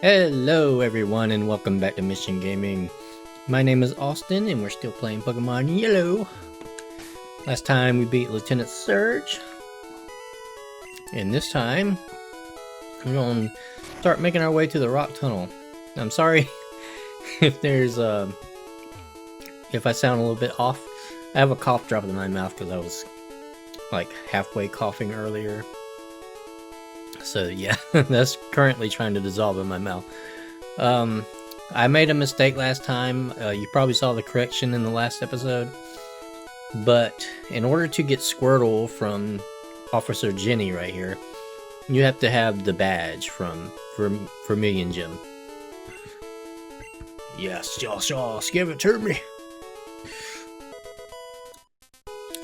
Hello everyone and welcome back to Mission Gaming. My name is Austin and we're still playing Pokemon Yellow. Last time we beat Lieutenant Surge. And this time, we're going to start making our way to the rock tunnel. I'm sorry if there's if I sound a little bit off. I have a cough drop in my mouth because I was like halfway coughing earlier. So yeah, that's currently trying to dissolve in my mouth. I made a mistake last time. You probably saw the correction in the last episode. But in order to get Squirtle from Officer Jenny right here, you have to have the badge from Vermilion Gym. Yes, give it to me.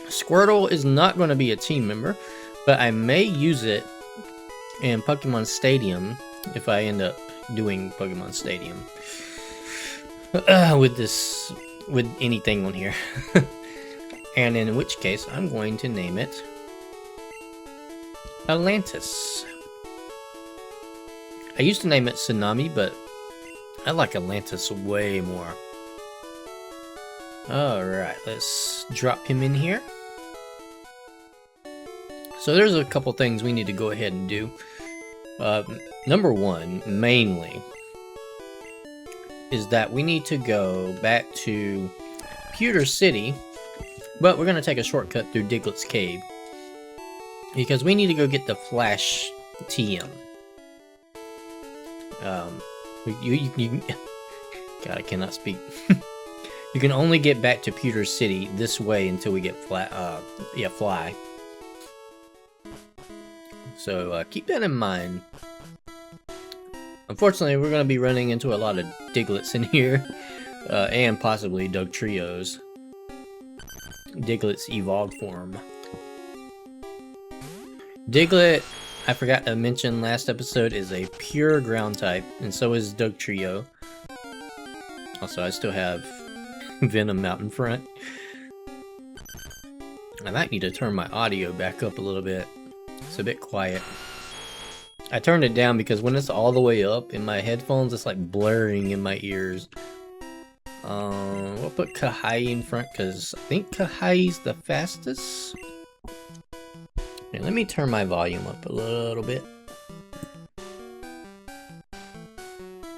Squirtle is not going to be a team member, but I may use it in Pokemon Stadium if I end up doing Pokemon Stadium with anything on here. And in which case I'm going to name it Atlantis. I used to name it Tsunami, but I like Atlantis way more. Alright, let's drop him in here. So there's a couple things we need to go ahead and do. Number one, mainly, is that we need to go back to Pewter City, but we're going to take a shortcut through Diglett's Cave, because we need to go get the Flash TM. God, I cannot speak. You can only get back to Pewter City this way until we get Fly. So keep that in mind. Unfortunately, we're going to be running into a lot of Digletts in here, and possibly Dugtrios. Diglett's evolved form. Diglett, I forgot to mention last episode, is a pure ground type, and so is Dugtrio. Also, I still have Venom out in front. I might need to turn my audio back up a little bit. It's a bit quiet. I turned it down because when it's all the way up in my headphones, it's like blurring in my ears. We'll put Kahai in front because I think Kahai's the fastest. Okay, let me turn my volume up a little bit.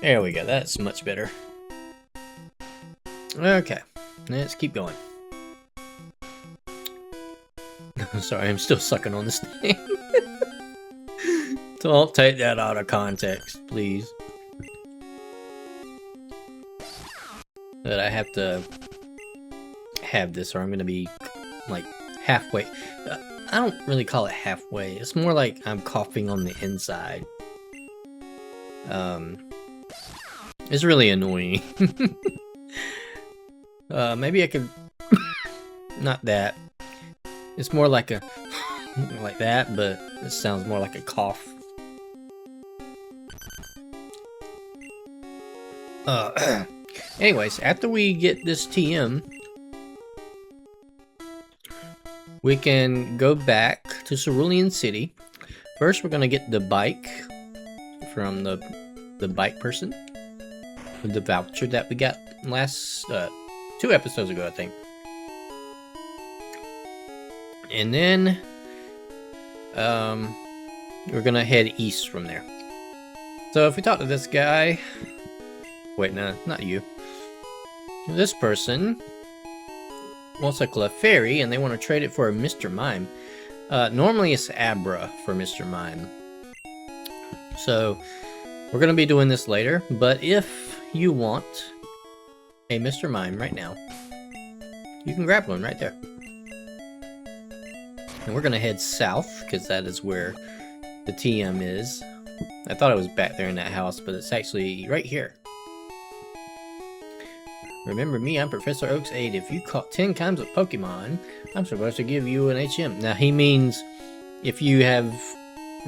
There we go, that's much better. Okay, let's keep going. Sorry, I'm still sucking on this thing. Don't take that out of context, please. But I have to have this or I'm gonna be like halfway. I don't really call it halfway. It's more like I'm coughing on the inside. It's really annoying. Maybe I could... Not that. It's more like a... like that, but it sounds more like a cough. Anyways, after we get this TM, we can go back to Cerulean City. First, we're gonna get the bike from the bike person with the voucher that we got last 2 episodes ago, I think. And then we're gonna head east from there. So if we talk to this guy, wait, no, not you. This person wants a Clefairy, and they want to trade it for a Mr. Mime. Normally it's Abra for Mr. Mime. So we're going to be doing this later, but if you want a Mr. Mime right now, you can grab one right there. And we're going to head south, because that is where the TM is. I thought it was back there in that house, but it's actually right here. Remember me, I'm Professor Oak's aide. If you caught 10 kinds of Pokemon, I'm supposed to give you an HM. Now, he means if you have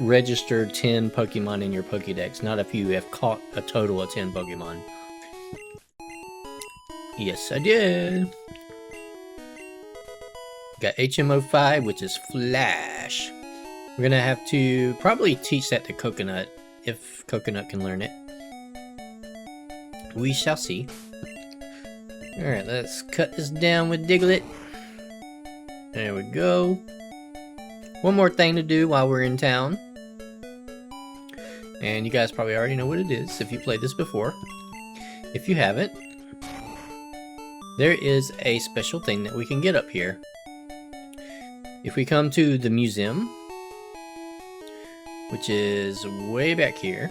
registered 10 Pokemon in your Pokédex, not if you have caught a total of 10 Pokemon. Yes, I did. Got HM05, which is Flash. We're gonna have to probably teach that to Coconut, if Coconut can learn it. We shall see. Alright, let's cut this down with Diglett. There we go. One more thing to do while we're in town. And you guys probably already know what it is if you played this before. If you haven't, there is a special thing that we can get up here. If we come to the museum, which is way back here,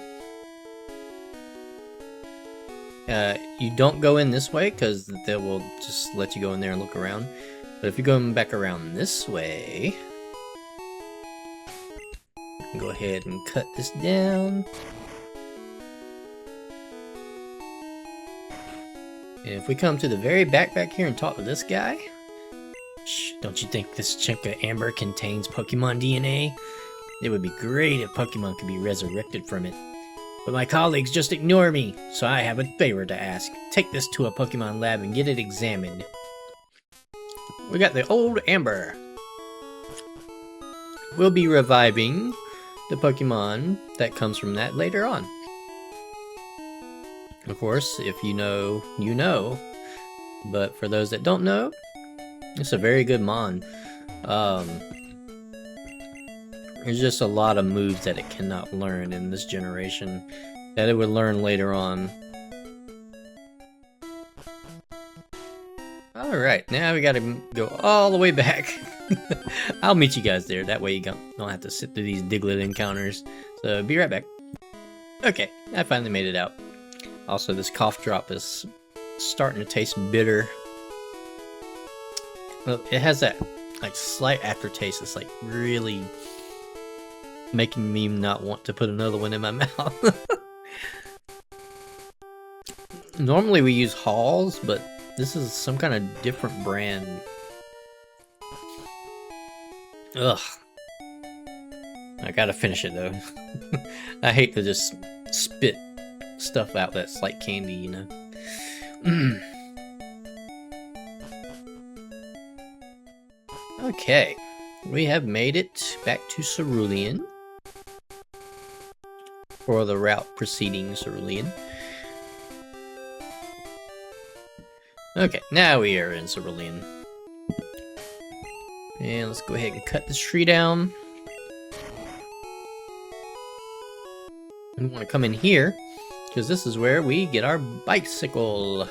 you don't go in this way because they will just let you go in there and look around. But if you go back around this way, go ahead and cut this down. And if we come to the very back here and talk to this guy, shh, don't you think this chunk of amber contains Pokemon DNA? It would be great if Pokemon could be resurrected from it. But my colleagues just ignore me, so I have a favor to ask. Take this to a Pokemon lab and get it examined. We got the old amber. We'll be reviving the Pokemon that comes from that later on. Of course, if you know, you know. But for those that don't know, it's a very good mon. There's just a lot of moves that it cannot learn in this generation that it would learn later on. Alright, now we gotta go all the way back. I'll meet you guys there, that way you don't have to sit through these Diglett encounters. So, be right back. Okay, I finally made it out. Also, this cough drop is starting to taste bitter. Well, it has that like slight aftertaste that's like really making me not want to put another one in my mouth. Normally we use Halls, but this is some kind of different brand. Ugh. I gotta finish it though. I hate to just spit stuff out that's like candy, you know. Okay, we have made it back to Cerulean. For the route preceding Cerulean. Okay, now we are in Cerulean. And let's go ahead and cut this tree down. We want to come in here, because this is where we get our bicycle.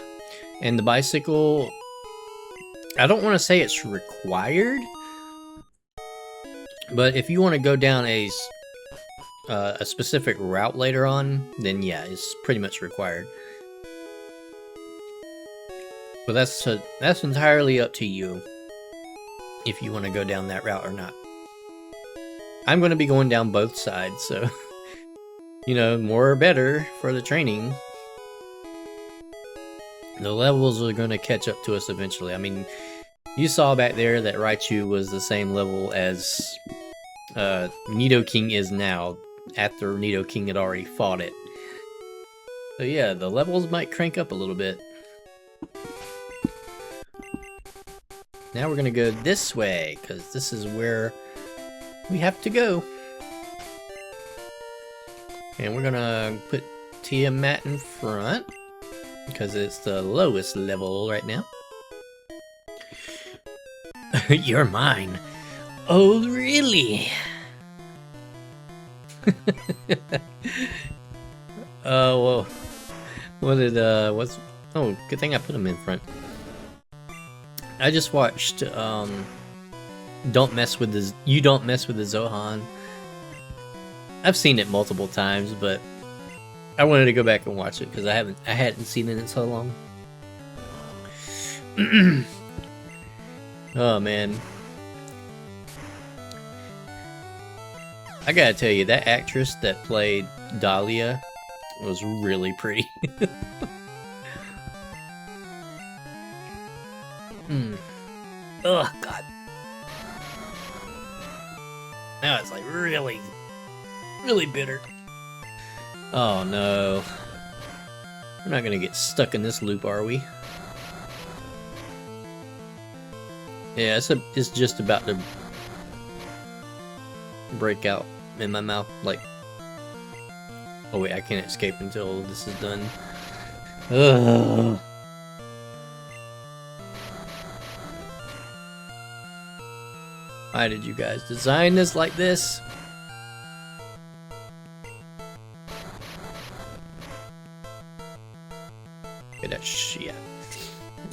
And the bicycle, I don't want to say it's required, but if you want to go down a specific route later on, then yeah, it's pretty much required. But that's entirely up to you if you want to go down that route or not. I'm going to be going down both sides, so you know, more or better for the training. The levels are going to catch up to us eventually. I mean, you saw back there that Raichu was the same level as Nidoking is now, after Nidoking had already fought it. So yeah, the levels might crank up a little bit. Now we're gonna go this way, because this is where we have to go. And we're gonna put Tiamat in front, because it's the lowest level right now. You're mine. Oh, really? Well, what's... Oh, good thing I put him in front. I just watched, Don't Mess With the... You Don't Mess With the Zohan. I've seen it multiple times, but I wanted to go back and watch it, because I hadn't seen it in so long. Oh, man. I gotta tell you, that actress that played Dahlia was really pretty. Ugh, God. Now it's like really, really bitter. Oh no. We're not gonna get stuck in this loop, are we? Yeah, it's just about to break out in my mouth, like... Oh wait, I can't escape until this is done. Ugh. Why did you guys design this like this? Get that shit.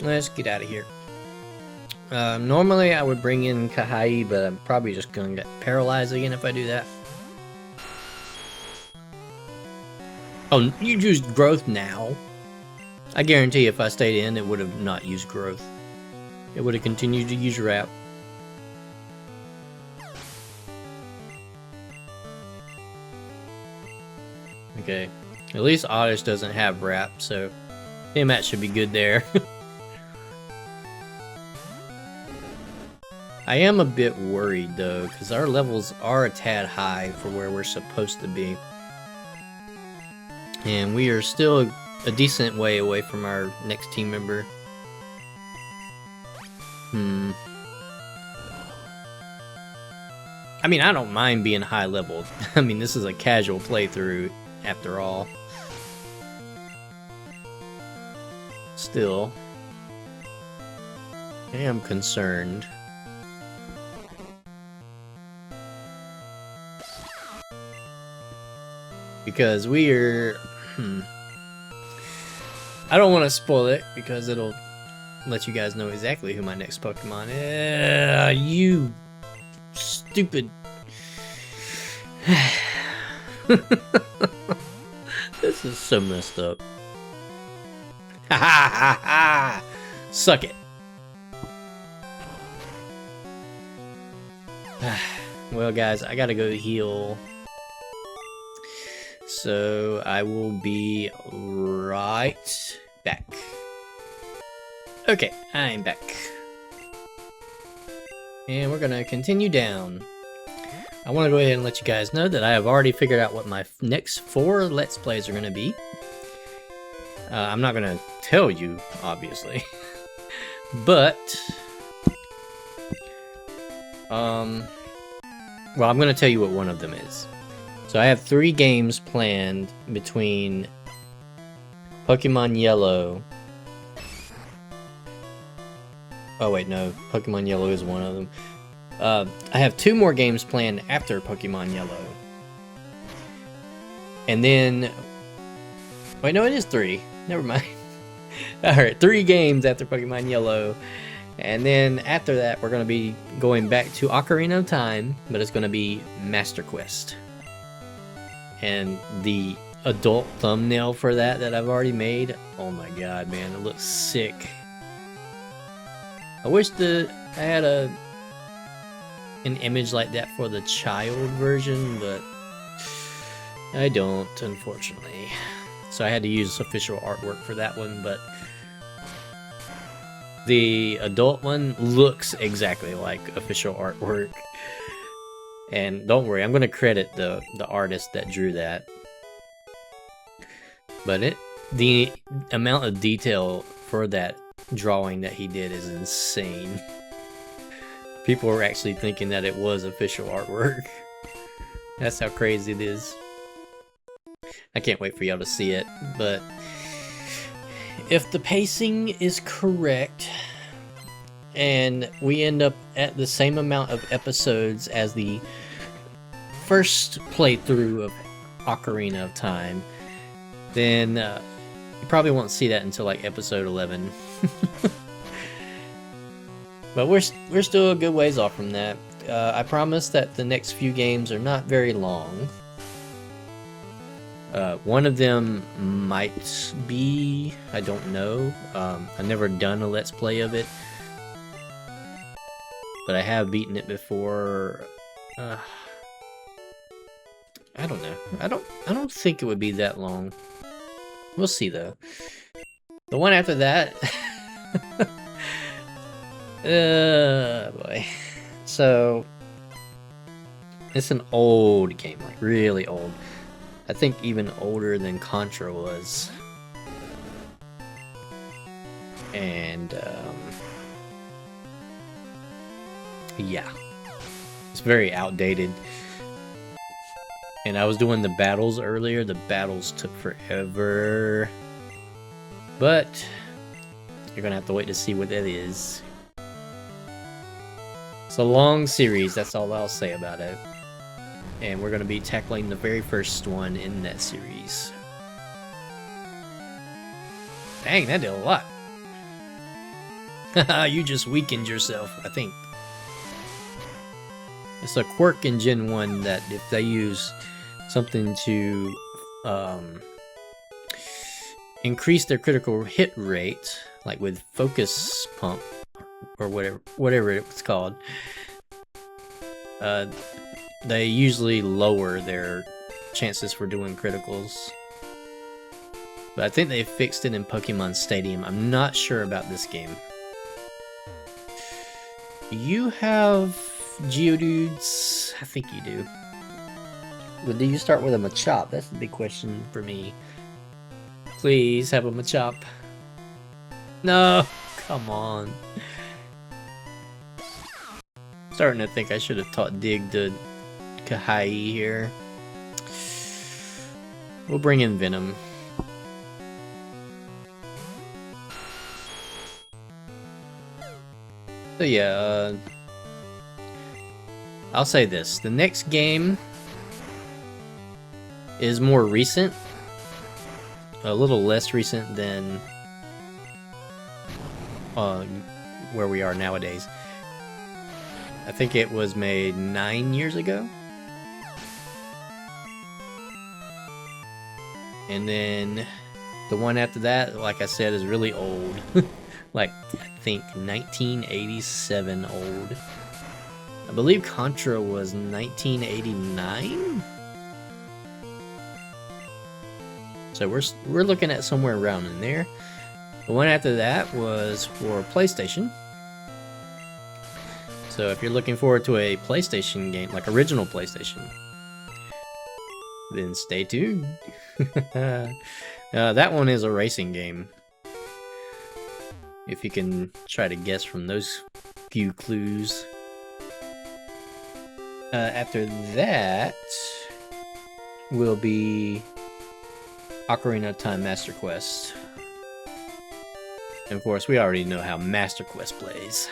Let's get out of here. Normally I would bring in Kahai, but I'm probably just gonna get paralyzed again if I do that. Oh, you used growth now? I guarantee if I stayed in, it would have not used growth. It would have continued to use wrap. Okay, at least Oddish doesn't have wrap, so that should be good there. I am a bit worried though, because our levels are a tad high for where we're supposed to be. And we are still a decent way away from our next team member. I mean, I don't mind being high leveled. I mean, this is a casual playthrough after all. Still, I am concerned. Because we're... I don't want to spoil it, because it'll let you guys know exactly who my next Pokemon is. You stupid... This is so messed up. Ha ha ha ha! Suck it. Well, guys, I gotta go heal. So I will be right back. Okay, I'm back. And we're gonna continue down. I want to go ahead and let you guys know that I have already figured out what my next 4 Let's Plays are gonna be. I'm not gonna tell you, obviously. But... well, I'm gonna tell you what one of them is. So I have 3 games planned between Pokemon Yellow. Oh wait, no, Pokemon Yellow is one of them. I have 2 more games planned after Pokemon Yellow. And then... Wait, no, it is 3. Never mind. Alright, 3 games after Pokemon Yellow. And then after that, we're going to be going back to Ocarina of Time, but it's going to be Master Quest. And the adult thumbnail for that I've already made, oh my god, man, it looks sick. I wish I had an image like that for the child version, but I don't, unfortunately. So I had to use official artwork for that one, but the adult one looks exactly like official artwork. And don't worry, I'm going to credit the artist that drew that. But the amount of detail for that drawing that he did is insane. People were actually thinking that it was official artwork. That's how crazy it is. I can't wait for y'all to see it, but if the pacing is correct and we end up at the same amount of episodes as the first playthrough of Ocarina of Time, then you probably won't see that until like episode 11. But we're still a good ways off from that. I promise that the next few games are not very long. One of them might be, I don't know. I've never done a Let's Play of it, but I have beaten it before. I don't know. I don't think it would be that long. We'll see though. The one after that. Boy. So it's an old game, like really old. I think even older than Contra was. And yeah, it's very outdated. And I was doing the battles earlier. The battles took forever. But you're gonna have to wait to see what that is. It's a long series, that's all I'll say about it. And we're gonna be tackling the very first one in that series. Dang, that did a lot. Haha, you just weakened yourself, I think. It's a quirk in Gen 1 that if they use something to increase their critical hit rate, like with Focus Pump, or whatever it's called, they usually lower their chances for doing criticals. But I think they fixed it in Pokemon Stadium. I'm not sure about this game. You have Geodudes? I think you do. But do you start with a Machop? That's the big question for me. Please have a Machop. No! Come on. Starting to think I should have taught Dig to Kahai here. We'll bring in Venom. So yeah, I'll say this. The next game is more recent. A little less recent than where we are nowadays. I think it was made 9 years ago. And then the one after that, like I said, is really old. Like, I think 1987 old. I believe Contra was 1989? So we're looking at somewhere around in there. The one after that was for PlayStation. So if you're looking forward to a PlayStation game, like original PlayStation, then stay tuned. That one is a racing game. If you can try to guess from those few clues. After that will be Ocarina of Time Master Quest. And of course, we already know how Master Quest plays.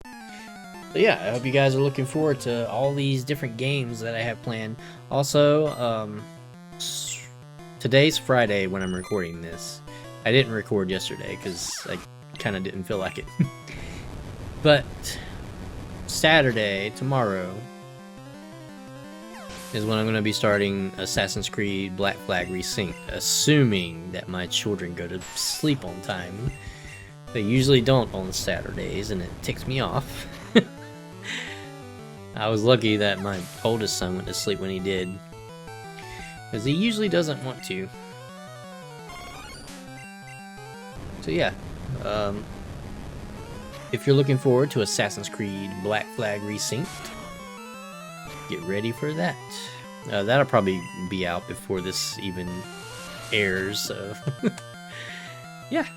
So yeah, I hope you guys are looking forward to all these different games that I have planned. Also, today's Friday when I'm recording this. I didn't record yesterday because I kind of didn't feel like it. But Saturday, tomorrow, is when I'm going to be starting Assassin's Creed Black Flag Resynced, assuming that my children go to sleep on time. They usually don't on Saturdays, and it ticks me off. I was lucky that my oldest son went to sleep when he did, because he usually doesn't want to. So yeah, if you're looking forward to Assassin's Creed Black Flag Resynced, get ready for that. That'll probably be out before this even airs, so yeah.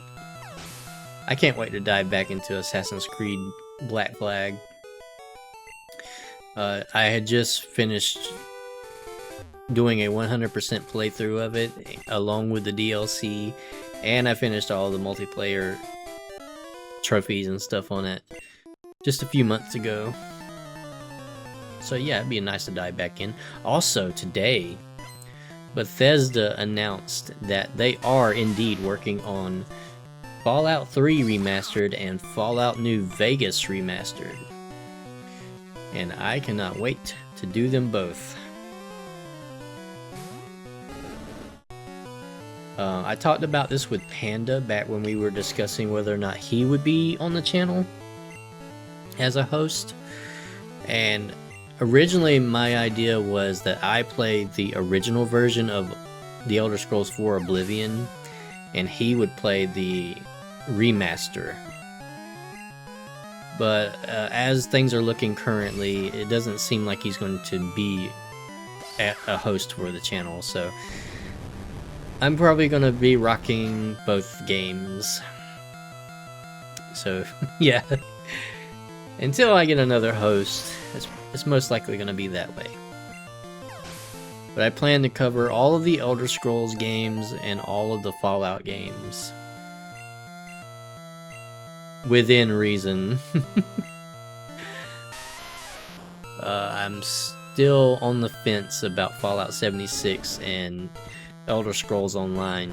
I can't wait to dive back into Assassin's Creed Black Flag. I had just finished doing a 100% playthrough of it, along with the DLC, and I finished all the multiplayer trophies and stuff on it just a few months ago. So yeah, it'd be nice to dive back in. Also today, Bethesda announced that they are indeed working on Fallout 3 Remastered and Fallout New Vegas Remastered. And I cannot wait to do them both. I talked about this with Panda back when we were discussing whether or not he would be on the channel as a host. And originally my idea was that I played the original version of The Elder Scrolls 4 Oblivion, and he would play the remaster. But as things are looking currently, it doesn't seem like he's going to be a host for the channel, so I'm probably going to be rocking both games. So, yeah. Until I get another host, it's most likely going to be that way. But I plan to cover all of the Elder Scrolls games and all of the Fallout games. Within reason. I'm still on the fence about Fallout 76 and Elder Scrolls Online.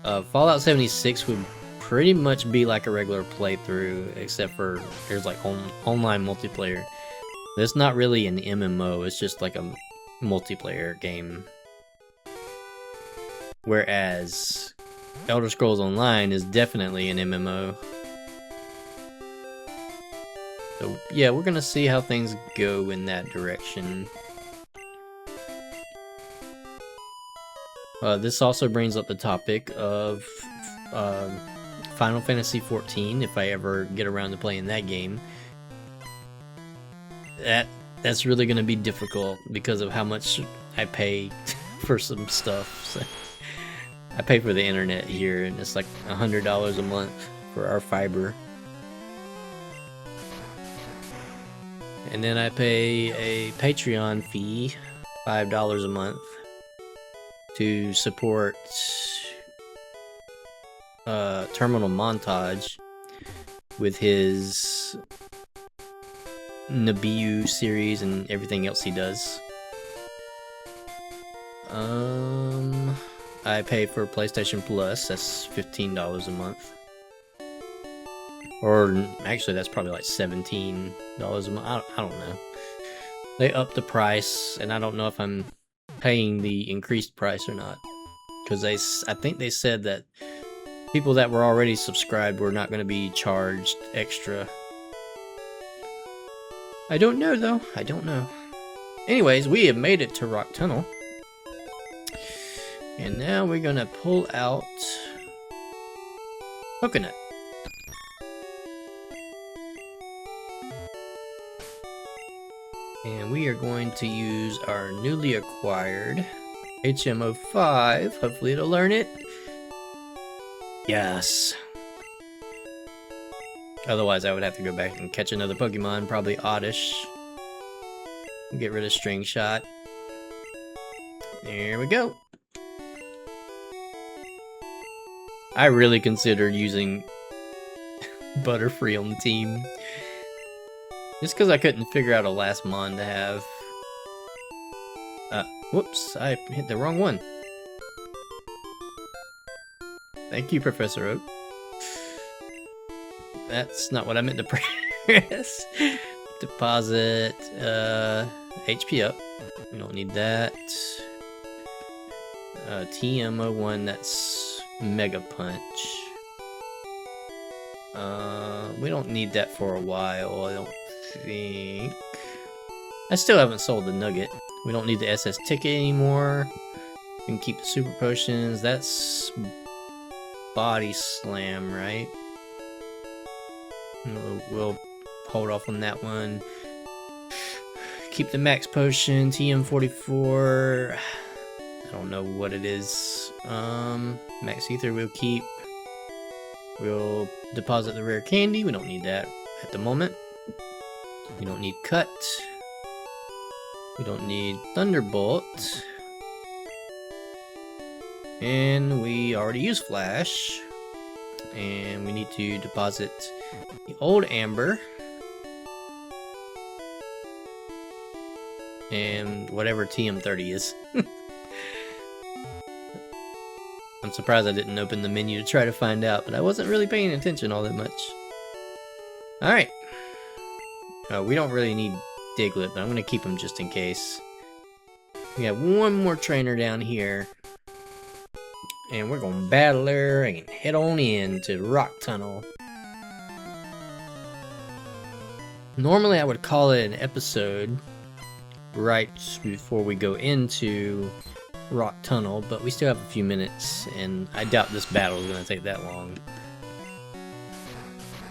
Fallout 76 would pretty much be like a regular playthrough, except for there's like online multiplayer. It's not really an MMO, it's just like a multiplayer game. Whereas Elder Scrolls Online is definitely an MMO. So yeah, we're gonna see how things go in that direction. This also brings up the topic of Final Fantasy XIV, if I ever get around to playing that game. That's really gonna be difficult because of how much I pay for some stuff. So I pay for the internet here, and it's like $100 a month for our fiber. And then I pay a Patreon fee, $5 a month, to support Terminal Montage with his Nabiu series and everything else he does. I pay for PlayStation Plus, that's $15 a month. Or actually that's probably like $17 a month, I don't know. They upped the price, and I don't know if I'm paying the increased price or not. Because I think they said that people that were already subscribed were not going to be charged extra. I don't know though, I don't know. Anyways, we have made it to Rock Tunnel. And now we're gonna pull out Coconut. And we are going to use our newly acquired HM05. Hopefully it'll learn it. Yes. Otherwise I would have to go back and catch another Pokemon, probably Oddish. Get rid of String Shot. There we go. I really considered using Butterfree on the team. Just because I couldn't figure out a last mon to have. Whoops, I hit the wrong one. Thank you, Professor Oak. That's not what I meant to press. Deposit, HP up. We don't need that. TM01, that's Mega Punch. We don't need that for a while, I don't think. I still haven't sold the Nugget. We don't need the SS ticket anymore. We can keep the Super Potions. That's Body Slam, right? We'll hold off on that one. Keep the Max Potion, TM44. I don't know what it is. Max Ether we'll keep. We'll deposit the Rare Candy. We don't need that at the moment. We don't need Cut. We don't need Thunderbolt. And we already used Flash. And we need to deposit the old Amber. And whatever TM30 is. I'm surprised I didn't open the menu to try to find out, but I wasn't really paying attention all that much. Alright. We don't really need Diglett, but I'm going to keep him just in case. We have one more trainer down here. And we're going to battle her and head on in to Rock Tunnel. Normally I would call it an episode right before we go into Rock Tunnel, but we still have a few minutes, and I doubt this battle is going to take that long.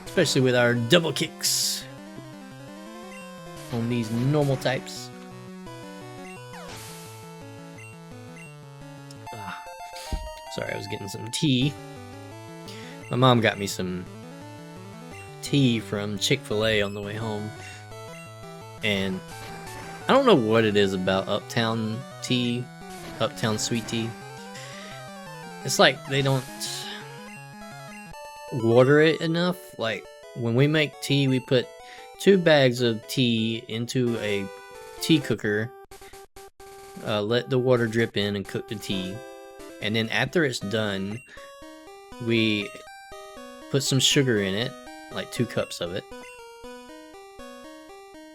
Especially with our double kicks on these normal types. Sorry, I was getting some tea. My mom got me some tea from Chick-fil-A on the way home. And I don't know what it is about Uptown tea, Uptown sweet tea. It's like they don't water it enough. Like when we make tea, we put 2 bags of tea into a tea cooker, let the water drip in and cook the tea, and then after it's done, we put some sugar in it, like 2 cups of it,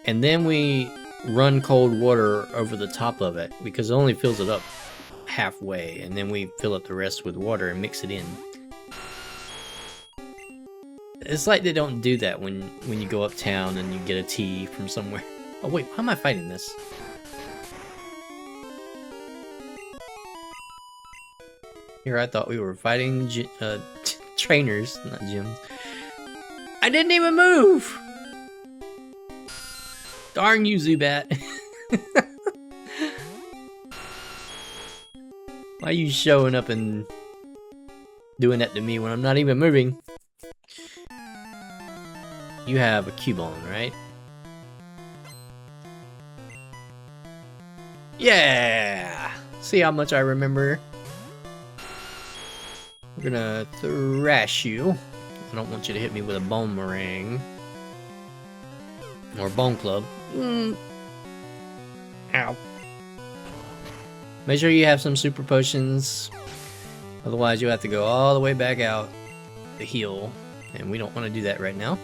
and then we run cold water over the top of it because it only fills it up halfway, and then we fill up the rest with water and mix it in. It's like they don't do that when you go uptown and you get a tea from somewhere. Oh wait, how am I fighting this? Here I thought we were fighting trainers, not gyms. I didn't even move! Darn you, Zubat. Why are you showing up and doing that to me when I'm not even moving? You have a Cubone, right? Yeah! See how much I remember? We're gonna thrash you. I don't want you to hit me with a boomerang. Or bone club. Ow. Make sure you have some super potions. Otherwise you'll have to go all the way back out to heal. And we don't want to do that right now.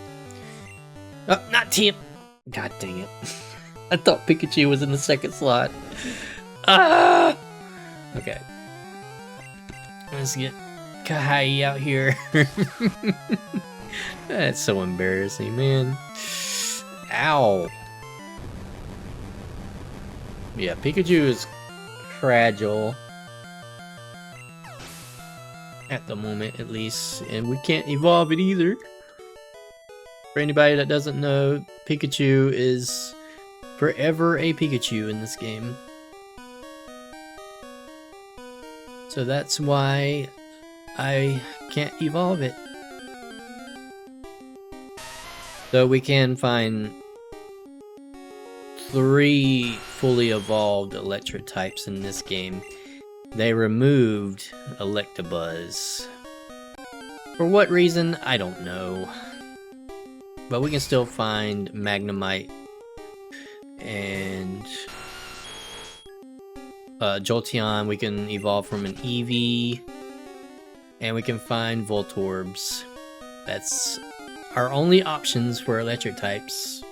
Oh, not Tim! God dang it. I thought Pikachu was in the second slot. Ah! Okay. Let's get Kai out here. That's so embarrassing, man. Ow. Yeah, Pikachu is fragile. At the moment, at least. And we can't evolve it either. For anybody that doesn't know, Pikachu is forever a Pikachu in this game. So that's why I can't evolve it. Though we can find 3 fully evolved electric types in this game. They removed Electabuzz. For what reason, I don't know. But we can still find Magnemite and Jolteon. We can evolve from an Eevee, and we can find Voltorbs. That's our only options for electric types.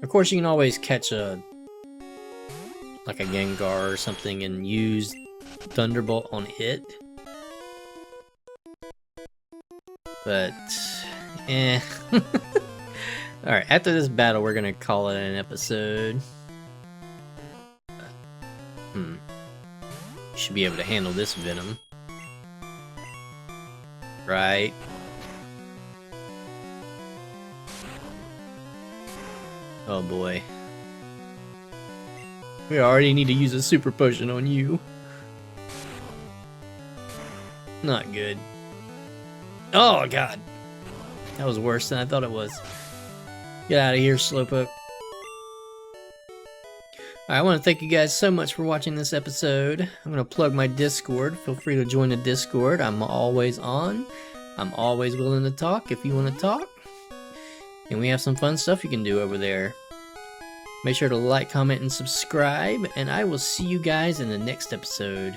Of course, you can always catch like a Gengar or something and use Thunderbolt on it. But Alright, after this battle, we're gonna call it an episode. You should be able to handle this Venom. Right? Oh boy. We already need to use a super potion on you. Not good. Oh god. That was worse than I thought it was. Get out of here, Slowpoke. I want to thank you guys so much for watching this episode. I'm going to plug my Discord. Feel free to join the Discord. I'm always on. I'm always willing to talk if you want to talk. And we have some fun stuff you can do over there. Make sure to like, comment, and subscribe. And I will see you guys in the next episode.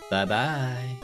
Bye-bye.